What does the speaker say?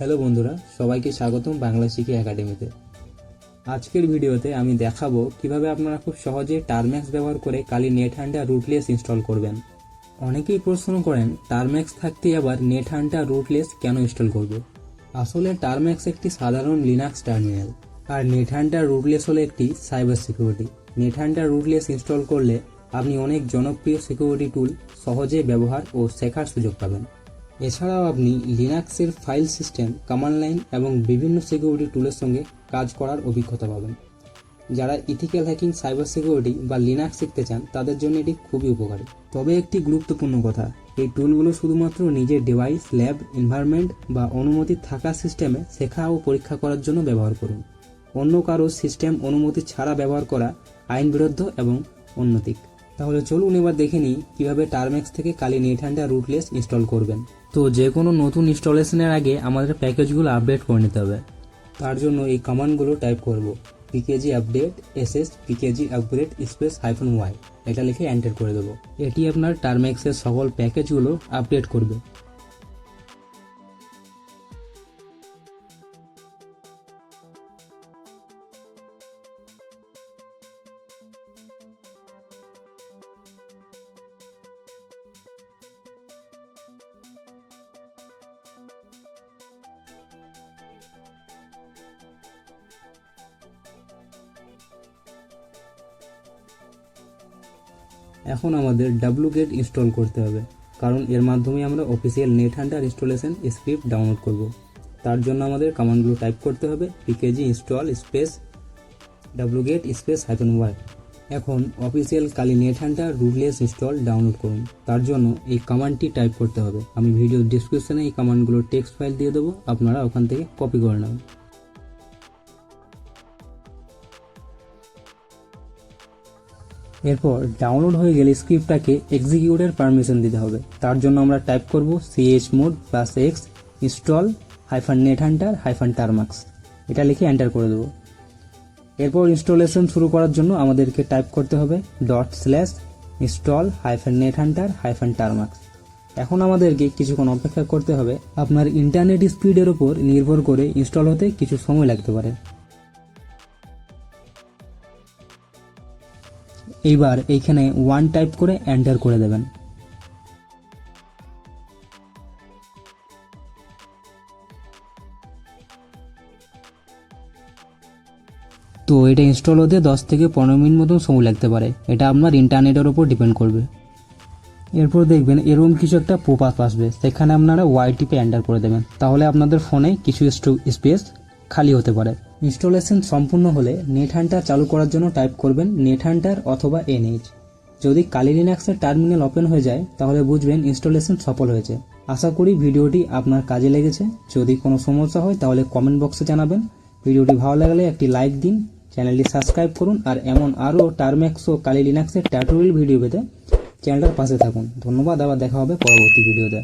Hello বন্ধুরা, সবাইকে স্বাগতম বাংলা শিখি একাডেমিতে। আজকের ভিডিওতে আমি দেখাবো কিভাবে আপনারা খুব সহজে টারম্যাক্স ব্যবহার করে কালি নেট হান্টার রুটলেস ইনস্টল করবেন। অনেকেই প্রশ্ন করেন টারম্যাক্স থাকতে আবার নেট হান্টার রুটলেস কেন ইনস্টল করবে। আসলে টারম্যাক্স একটি সাধারণ লিনাক্স টার্মিনাল, আর নেট হান্টার রুটলেস হলো একটি cyber security. Net Hunter rootless install করলে আপনি অনেক জনপ্রিয় সিকিউরিটি টুল সহজে ব্যবহার ও শেখার সুযোগ পাবেন। এছাড়াও আপনি লিনাক্সের ফাইল সিস্টেম, কমান্ড লাইন এবং বিভিন্ন সিকিউরিটি টুলের সঙ্গে কাজ করার অভিজ্ঞতা পাবেন। যারা ইথিক্যাল হ্যাকিং, সাইবার সিকিউরিটি বা লিনাক্স শিখতে চান তাদের জন্য এটি খুবই উপকারী। তবে একটি গুরুত্বপূর্ণ কথা, এই টুলগুলো শুধুমাত্র নিজের ডিভাইস, ল্যাব, এনভায়রনমেন্ট বা অনুমতি থাকা সিস্টেমে শেখা ও পরীক্ষা করার জন্য ব্যবহার করুন। অন্য কারো সিস্টেম অনুমতি ছাড়া ব্যবহার করা আইন বিরুদ্ধ এবং অনৈতিক। তাহলে চলুন এবার দেখে নিই কীভাবে টারম্যাক্স থেকে কালি নেট হান্টার রুটলেস ইনস্টল করবেন। তো যে কোনো নতুন ইনস্টলেশনের আগে আমাদের প্যাকেজগুলো আপডেট করে নিতে হবে। তার জন্য এই কমান্ডগুলো টাইপ করব: pkg update ss pkg upgrade space -y। এটা লিখে এন্টার করে দেবো। এটি আপনার টারম্যাক্সের সকল প্যাকেজগুলো আপডেট করবে। এখন আমাদের wget ইনস্টল করতে হবে, কারণ এর মাধ্যমে আমরা official net Hunter installation script download করব। তার জন্য আমাদের কমান্ডগুলো টাইপ করতে হবে: pkg install space wget space -y। এখন official Kali NetHunter rootless install download করুন। তার জন্য এই কমান্ডটি টাইপ করতে হবে। আমি ভিডিও ডিসক্রিপশনে এই কমান্ডগুলোর টেক্সট ফাইল দিয়ে দেবো, আপনারা ওখান থেকে কপি করে নেবেন। এরপর ডাউনলোড হয়ে গেলে স্ক্রিপ্টটাকে এক্সিকিউটের পারমিশন দিতে হবে। তার জন্য আমরা টাইপ করব chmod +x install -net hunter -tarmax। এটা লিখে এন্টার করে দেবো। এরপর ইনস্টলেশন শুরু করার জন্য আমাদেরকে টাইপ করতে হবে :install -net hunter -tarmax। এখন আমাদেরকে কিছুক্ষণ অপেক্ষা করতে হবে। আপনার ইন্টারনেট স্পিডের উপর নির্ভর করে ইনস্টল হতে কিছু সময় লাগতে পারে। এইবার এইখানে 1 টাইপ করে এন্টার করে দেবেন। তো এটা ইনস্টল হতে 10 থেকে 15 মিনিট মতন সময় লাগতে পারে। এটা আপনার ইন্টারনেটের উপর ডিপেন্ড করবে। এরপর দেখবেন এরকম কিছু একটা পপ আপ আসবে, সেখানে আপনারা ওয়াই টিপে এন্টার করে দেবেন। তাহলে আপনাদের ফোনে কিছু স্পেস খালি হতে পারে। ইনস্টলেশন সম্পূর্ণ হলে নেট হান্টার চালু করার জন্য টাইপ করবেন নেট হান্টার অথবা NH। যদি কালি লিনাক্সের টার্মিনাল ওপেন হয়ে যায় তাহলে বুঝবেন ইনস্টলেশন সফল হয়েছে। আশা করি ভিডিওটি আপনার কাজে লেগেছে। যদি কোনো সমস্যা হয় তাহলে কমেন্ট বক্সে জানাবেন। ভিডিওটি ভালো লাগলে একটি লাইক দিন, চ্যানেলটি সাবস্ক্রাইব করুন, আর এমন আরও টারম্যাক্স ও কালি লিনাক্সের টিউটোরিয়াল ভিডিও পেতে চ্যানেলটার পাশে থাকুন। ধন্যবাদ, আবার দেখা হবে পরবর্তী ভিডিওতে।